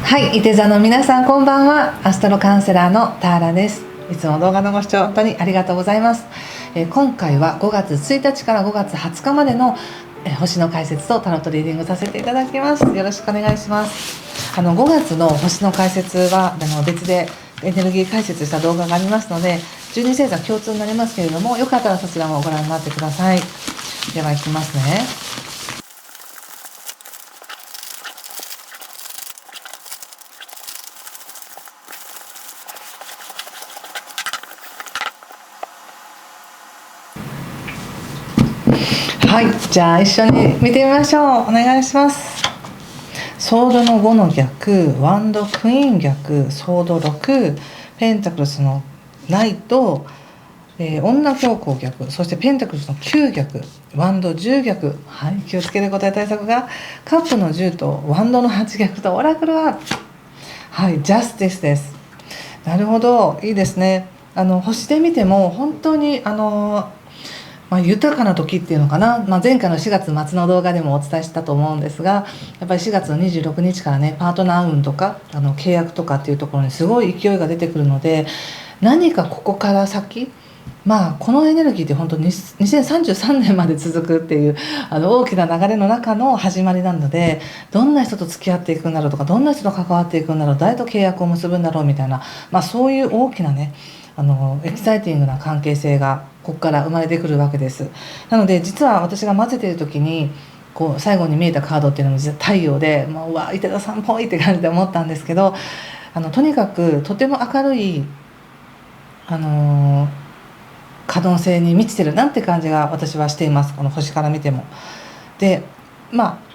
はい、いて座の皆さんこんばんは。アストロカウンセラーのターラです。いつも動画のご視聴本当にありがとうございます。今回は5月1日から5月20日までの星の解説とタロットリーディングさせていただきます。よろしくお願いします。5月の星の解説は別でエネルギー解説した動画がありますので、12星座共通になりますけれども、よかったらそちらもご覧になってください。ではいきますね。はい、じゃあ一緒に見てみましょう。お願いします。ソードの5の逆、ワンドクイーン逆、ソード6、ペンタクルスのナイト、女教皇逆、そしてペンタクルスの9逆、ワンド10逆、はい、気をつけることや対策がカップの10とワンドの8逆とオラクルは、はい、ジャスティスです。なるほど、いいですね。星で見ても本当に豊かな時っていうのかな、前回の4月末の動画でもお伝えしたと思うんですが、やっぱり4月の26日からね、パートナー運とか契約とかっていうところにすごい勢いが出てくるので、何かここから先、このエネルギーって本当に2033年まで続くっていう大きな流れの中の始まりなので、どんな人と付き合っていくんだろうとか、どんな人と関わっていくんだろう、誰と契約を結ぶんだろうみたいな、そういう大きなねエキサイティングな関係性がここから生まれてくるわけです。なので実は私が混ぜている時に最後に見えたカードっていうのも実は太陽で、うわ伊手田さんっぽいって感じで思ったんですけど、とにかくとても明るい可能性に満ちてるなんて感じが私はしています。この星から見ても。で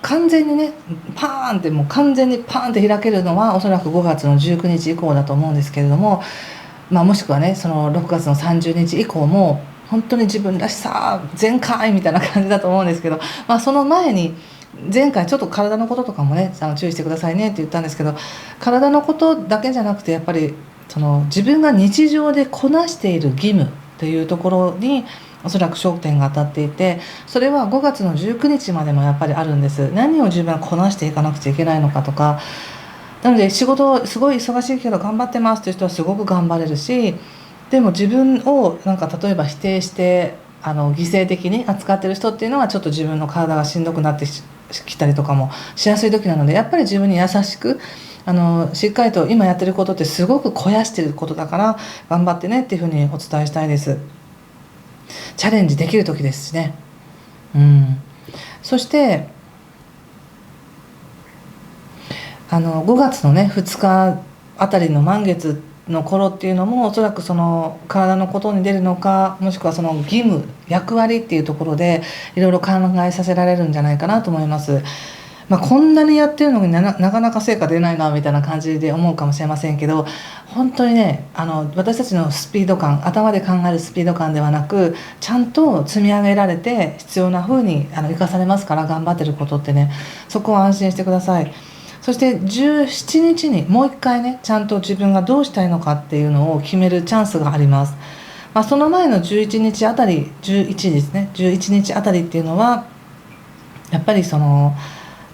完全にねパーンって完全にパーンって開けるのはおそらく5月の19日以降だと思うんですけれども、もしくはねその6月の30日以降も本当に自分らしさ全開みたいな感じだと思うんですけど、その前に前回ちょっと体のこととかもね注意してくださいねって言ったんですけど、体のことだけじゃなくてやっぱり自分が日常でこなしている義務というところにおそらく焦点が当たっていて、それは5月の19日までもやっぱりあるんです。何を自分はこなしていかなくちゃいけないのかとか、なので仕事すごい忙しいけど頑張ってますという人はすごく頑張れるし、でも自分を例えば否定して犠牲的に扱ってる人っていうのはちょっと自分の体がしんどくなってきたりとかもしやすい時なので、やっぱり自分に優しくしっかりと今やってることってすごく肥やしてることだから頑張ってねっていうふうにお伝えしたいです。チャレンジできる時ですしね。そして5月のね2日あたりの満月の頃っていうのもおそらくその体のことに出るのか、もしくはその義務役割っていうところでいろいろ考えさせられるんじゃないかなと思います。こんなにやってるのになかなか成果出ないなみたいな感じで思うかもしれませんけど、本当にね私たちのスピード感、頭で考えるスピード感ではなく、ちゃんと積み上げられて必要な風に生かされますから、頑張ってることってね、そこは安心してください。そして17日にもう一回ねちゃんと自分がどうしたいのかっていうのを決めるチャンスがあります。その前の11日あたり11ですね、11日あたりっていうのはやっぱりその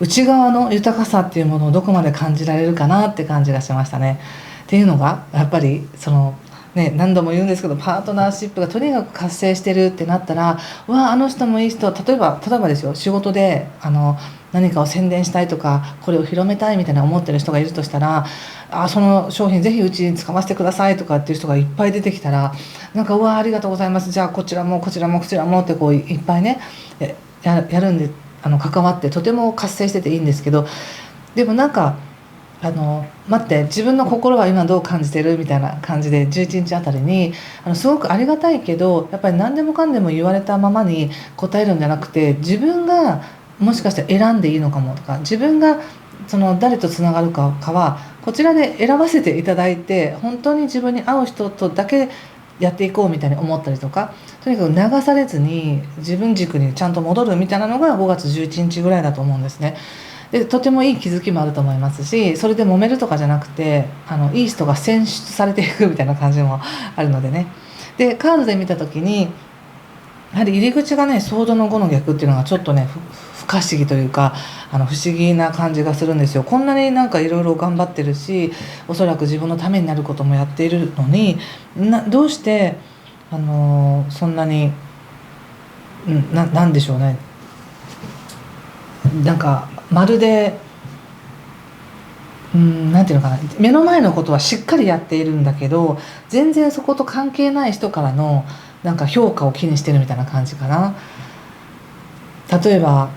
内側の豊かさっていうものをどこまで感じられるかなって感じがしましたね。っていうのがやっぱり何度も言うんですけど、パートナーシップがとにかく活性してるってなったら、あの人もいい人、例えばですよ、仕事で何かを宣伝したいとかこれを広めたいみたいな思ってる人がいるとしたら、その商品ぜひうちに使わせてくださいとかっていう人がいっぱい出てきたら、ありがとうございます、じゃあこちらもこちらもこちらもっていっぱいねやるんで関わってとても活性してていいんですけど、でも待って、自分の心は今どう感じてるみたいな感じで11日あたりにすごくありがたいけど、やっぱり何でもかんでも言われたままに答えるんじゃなくて、自分がもしかしたら選んでいいのかもとか、自分が誰とつながるかはこちらで選ばせていただいて、本当に自分に合う人とだけやっていこうみたいに思ったりとか、とにかく流されずに自分軸にちゃんと戻るみたいなのが5月11日ぐらいだと思うんですね。でとてもいい気づきもあると思いますし、それで揉めるとかじゃなくていい人が選出されていくみたいな感じもあるのでね。でカードで見た時にやはり入り口がねソードの5の逆っていうのがちょっとね不不可思議というか不思議な感じがするんですよ。こんなになんかいろいろ頑張ってるし、おそらく自分のためになることもやっているのに、どうしてそんなに、なんでしょうね、なんかまるで、なんていうのかな、目の前のことはしっかりやっているんだけど、全然そこと関係ない人からのなんか評価を気にしてるみたいな感じかな。例えば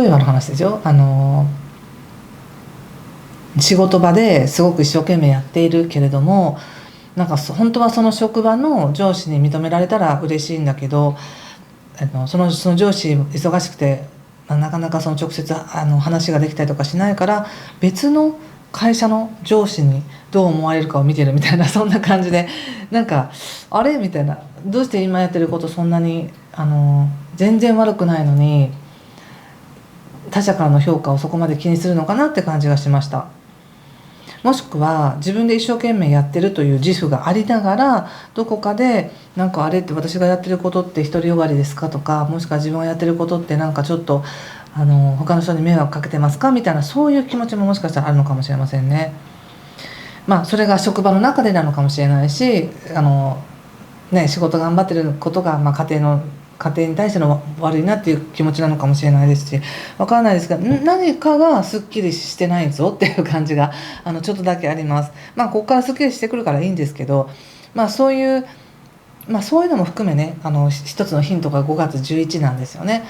の話ですよ。仕事場ですごく一生懸命やっているけれども、なんか本当はその職場の上司に認められたら嬉しいんだけど、その上司忙しくてなかなかその直接話ができたりとかしないから、別の会社の上司にどう思われるかを見てるみたいな、そんな感じで、なんかあれみたいな、どうして今やってることそんなに全然悪くないのに他者からの評価をそこまで気にするのかなって感じがしました。もしくは自分で一生懸命やってるという自負がありながら、どこかでなんかあれって私がやってることって独りよがりですかとか、もしくは自分がやってることってなんかちょっと他の人に迷惑かけてますかみたいな、そういう気持ちももしかしたらあるのかもしれませんね。それが職場の中でなのかもしれないし、仕事頑張ってることが、家庭に対しての悪いなっていう気持ちなのかもしれないですし、わからないですが、何かがすっきりしてないぞっていう感じがちょっとだけあります。ここからすっきりしてくるからいいんですけど、そういうのも含めね、一つのヒントが5月11なんですよね。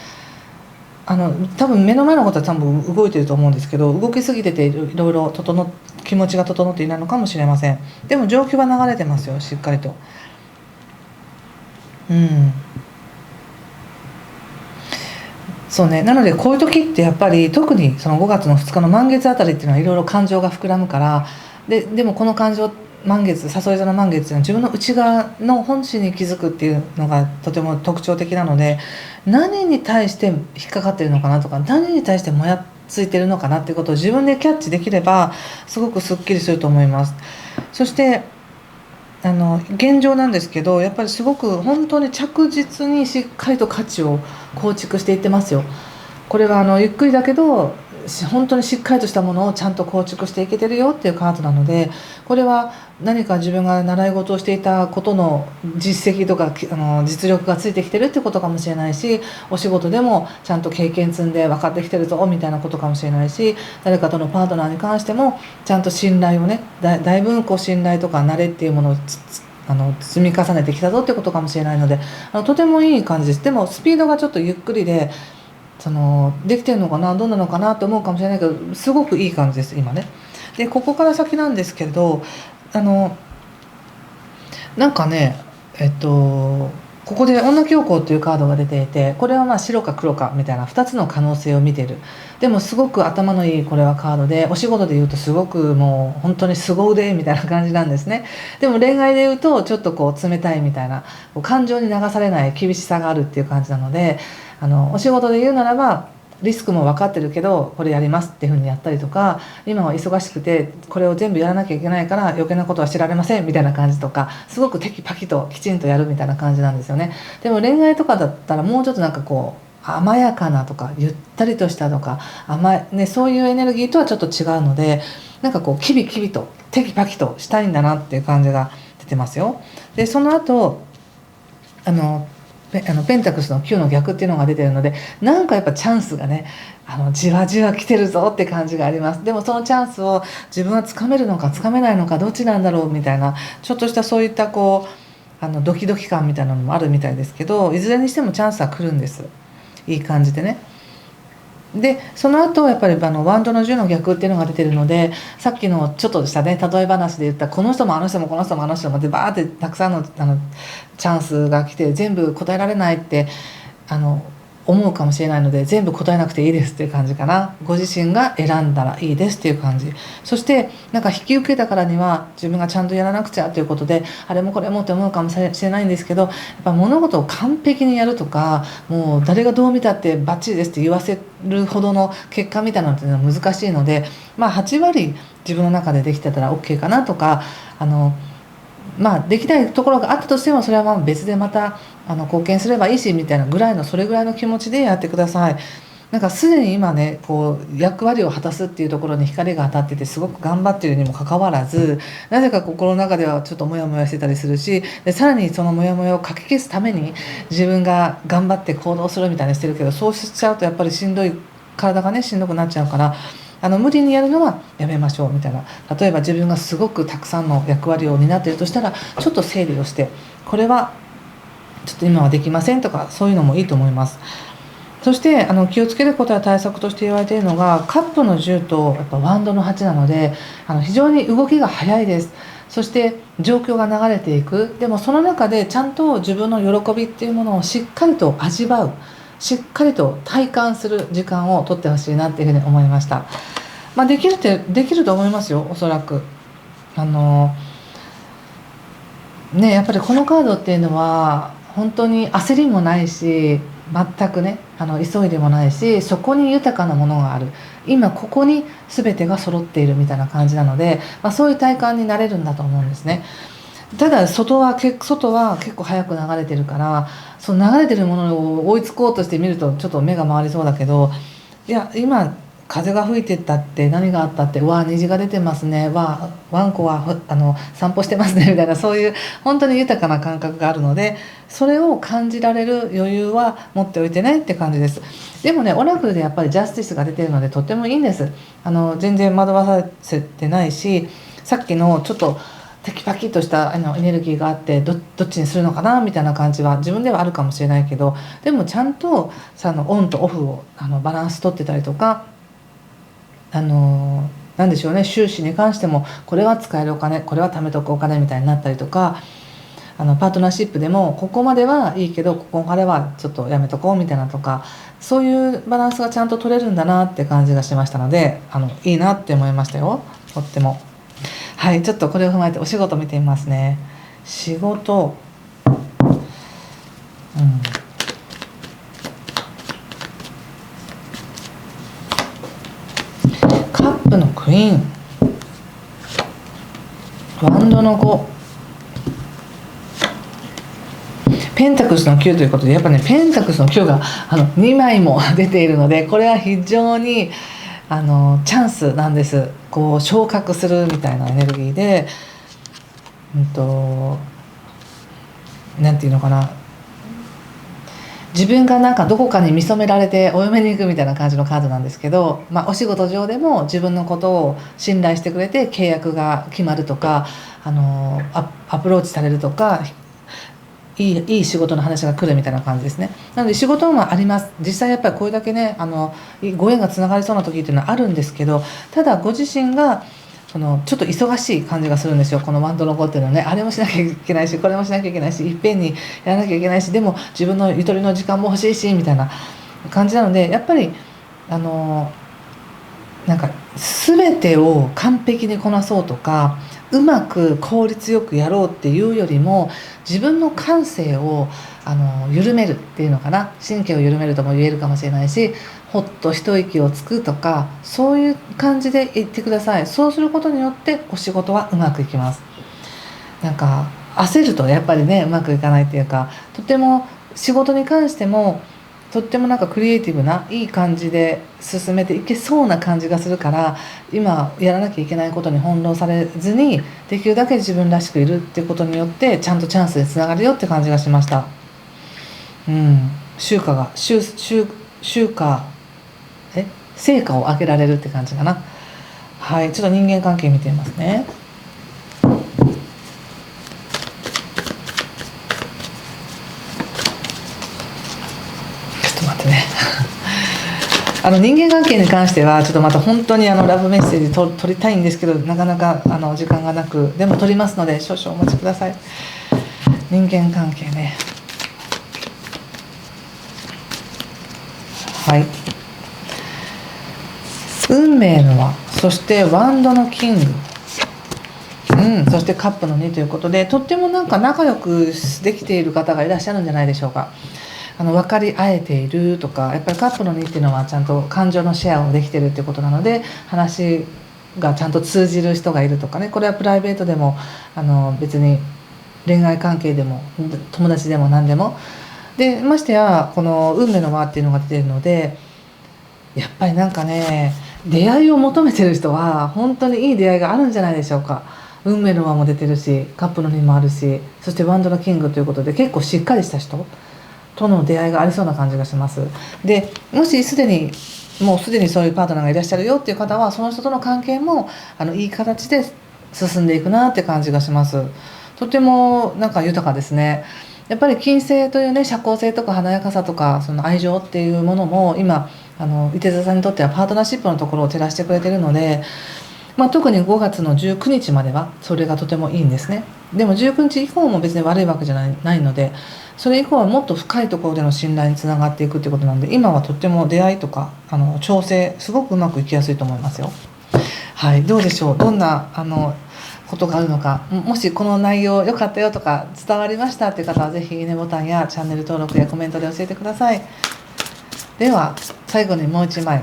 多分目の前のことは多分動いてると思うんですけど、動きすぎてていろいろ気持ちが整っていないのかもしれません。でも状況は流れてますよ、しっかりと。そうね、なのでこういう時ってやっぱり特にその5月の2日の満月あたりっていうのはいろいろ感情が膨らむから、でもこの感情、満月、誘い座の満月っていうのは自分の内側の本心に気づくっていうのがとても特徴的なので、何に対して引っかかってるのかなとか、何に対してもやついてるのかなっていうことを自分でキャッチできればすごくすっきりすると思います。そして現状なんですけど、やっぱりすごく本当に着実にしっかりと価値を構築していってますよ。これはゆっくりだけど本当にしっかりとしたものをちゃんと構築していけてるよっていうカードなので、これは何か自分が習い事をしていたことの実績とか実力がついてきてるってことかもしれないし、お仕事でもちゃんと経験積んで分かってきてるぞみたいなことかもしれないし、誰かとのパートナーに関してもちゃんと信頼をね、だいぶ信頼とか慣れっていうものを積み重ねてきたぞってことかもしれないので、とてもいい感じです。でもスピードがちょっとゆっくりで、できてるのかな、どうなのかなと思うかもしれないけど、すごくいい感じです今ね。でここから先なんですけれど、なんかね、ここで女教皇っていうカードが出ていて、これは白か黒かみたいな2つの可能性を見てる。でもすごく頭のいいこれはカードで、お仕事で言うとすごくもう本当に凄腕みたいな感じなんですね。でも恋愛で言うとちょっと冷たいみたいな、感情に流されない厳しさがあるっていう感じなので、お仕事で言うならばリスクも分かってるけどこれやりますっていうふうにやったりとか、今は忙しくてこれを全部やらなきゃいけないから余計なことは知られませんみたいな感じとか、すごくテキパキときちんとやるみたいな感じなんですよね。でも恋愛とかだったらもうちょっとなんか甘やかなとかゆったりとしたとかそういうエネルギーとはちょっと違うので、なんかキビキビとテキパキとしたいんだなっていう感じが出てますよ。でその後ペンタクスの9の逆っていうのが出てるので、なんかやっぱチャンスがねじわじわ来てるぞって感じがあります。でもそのチャンスを自分はつかめるのかつかめないのかどっちなんだろうみたいな、ちょっとしたそういったドキドキ感みたいなのもあるみたいですけど、いずれにしてもチャンスは来るんです。いい感じでね。でその後やっぱりワンドの10の逆っていうのが出てるので、さっきのちょっとしたね例え話で言ったこの人もあの人もこの人もあの人もでバーってたくさんのチャンスが来て全部答えられないって思うかもしれないので、全部答えなくていいですっていう感じかな。ご自身が選んだらいいですっていう感じ。そしてなんか引き受けたからには自分がちゃんとやらなくちゃということで、あれもこれもって思うかもしれないんですけど、やっぱ物事を完璧にやるとか、もう誰がどう見たってバッチリですって言わせるほどの結果みたいなのっていうのは難しいので、8割自分の中でできてたら OK かなとか、できないところがあったとしても、それは別でまた貢献すればいいしみたいなぐらいの、それぐらいの気持ちでやってください。なんかすでに今ねこう役割を果たすっていうところに光が当たっててすごく頑張っているにもかかわらず、なぜか心の中ではちょっとモヤモヤしてたりするし、でさらにそのモヤモヤをかき消すために自分が頑張って行動するみたいにしてるけど、そうしちゃうとやっぱりしんどい、体がねしんどくなっちゃうから、無理にやるのはやめましょうみたいな。例えば自分がすごくたくさんの役割を担っているとしたら、ちょっと整理をして、これはちょっと今はできませんとか、そういうのもいいと思います。そして気をつけることや対策として言われているのが、カップの10とやっぱワンドの8なので、非常に動きが速いです。そして状況が流れていく。でもその中でちゃんと自分の喜びっていうものをしっかりと味わう、しっかりと体感する時間を取ってほしいなっていうふうに思いました。できると思いますよ、おそらく。やっぱりこのカードっていうのは本当に焦りもないし、全くね急いでもないし、そこに豊かなものがある、今ここに全てが揃っているみたいな感じなので、そういう体感になれるんだと思うんですね。ただ外は結構早く流れてるから、その流れてるものを追いつこうとしてみるとちょっと目が回りそうだけど、いや今風が吹いてったって何があったって、わあ虹が出てますね、わあワンコは散歩してますねみたいな、そういう本当に豊かな感覚があるので、それを感じられる余裕は持っておいてねって感じです。でもね、オラクルでやっぱりジャスティスが出てるのでとってもいいんです。全然惑わさせてないし、さっきのちょっとテキパキとしたエネルギーがあって、どっちにするのかなみたいな感じは自分ではあるかもしれないけど、でもちゃんとオンとオフをバランス取ってたりとか、なんでしょうね、収支に関してもこれは使えるお金、これは貯めとくお金みたいになったりとか、パートナーシップでもここまではいいけどここからはちょっとやめとこうみたいなとか、そういうバランスがちゃんと取れるんだなって感じがしましたので、いいなって思いましたよ、とっても。はい、ちょっとこれを踏まえてお仕事見てみますね。仕事、カップのクイーン、ワンドの5、ペンタクルスの9ということで、やっぱねペンタクルスの9が2枚も出ているので、これは非常にチャンスなんです。こう昇格するみたいなエネルギーで、なんていうのかな、自分がなんかどこかに見初められてお嫁に行くみたいな感じのカードなんですけど、お仕事上でも自分のことを信頼してくれて契約が決まるとか、アプローチされるとか、いい仕事の話が来るみたいな感じですね。なので仕事もあります。実際やっぱりこれだけねご縁がつながりそうな時っていうのはあるんですけど、ただご自身がちょっと忙しい感じがするんですよ、このワンドの子っていうのはね。あれもしなきゃいけないし、これもしなきゃいけないし、いっぺんにやらなきゃいけないし、でも自分のゆとりの時間も欲しいしみたいな感じなので、やっぱりなんか全てを完璧にこなそうとか、うまく効率よくやろうっていうよりも、自分の感性を緩めるっていうのかな、神経を緩めるとも言えるかもしれないし、ほっと一息をつくとか、そういう感じで言ってください。そうすることによってお仕事はうまくいきます。なんか焦るとやっぱりねうまくいかないっていうか、とても仕事に関してもとってもなんかクリエイティブないい感じで進めていけそうな感じがするから、今やらなきゃいけないことに翻弄されずに、できるだけ自分らしくいるっていうことによってちゃんとチャンスにつながるよって感じがしました。成果を上げられるって感じかな。はい、ちょっと人間関係見てみますね。人間関係に関してはちょっとまた本当にラブメッセージ取りたいんですけど、なかなか時間がなく、でも取りますので少々お待ちください。人間関係ね。はい、運命の輪、そしてワンドのキング、そしてカップの2ということで、とってもなんか仲良くできている方がいらっしゃるんじゃないでしょうか。分かり合えているとか、やっぱりカップの2っていうのはちゃんと感情のシェアをできているっていうことなので、話がちゃんと通じる人がいるとかね、これはプライベートでも別に恋愛関係でも友達でも何でもで、ましてやこの運命の輪っていうのが出てるので、やっぱりなんかね、出会いを求めてる人は本当にいい出会いがあるんじゃないでしょうか。運命の輪も出てるし、カップの2もあるし、そしてワンドのキングということで結構しっかりした人との出会いがありそうな感じがします。でもしもうすでにそういうパートナーがいらっしゃるよっていう方は、その人との関係もいい形で進んでいくなって感じがします。とてもなんか豊かですね。やっぱり金星というね、社交性とか華やかさとかその愛情っていうものも今伊手座さんにとってはパートナーシップのところを照らしてくれてるので、特に5月の19日まではそれがとてもいいんですね。でも19日以降も別に悪いわけじゃないので、それ以降はもっと深いところでの信頼につながっていくっていうことなんで、今はとっても出会いとか調整すごくうまくいきやすいと思いますよ。はい、どうでしょう。どんなことがあるのか、もしこの内容良かったよとか伝わりましたっていう方は、ぜひいいねボタンやチャンネル登録やコメントで教えてください。では最後にもう一枚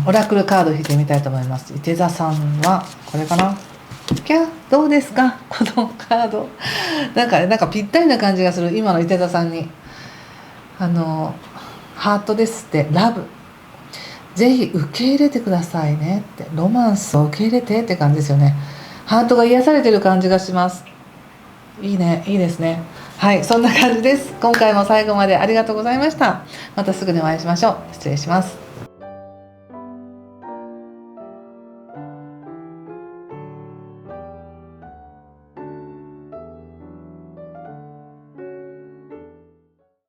オラクルカード引いてみたいと思います。伊手座さんはこれかな。どうですかこのカード。なんかぴったりな感じがする、今の伊手座さんに。ハートですって、ラブ、ぜひ受け入れてくださいねって、ロマンスを受け入れてって感じですよね。ハートが癒されてる感じがします。いいね、いいですね。はい、そんな感じです。今回も最後までありがとうございました。またすぐにお会いしましょう。失礼します。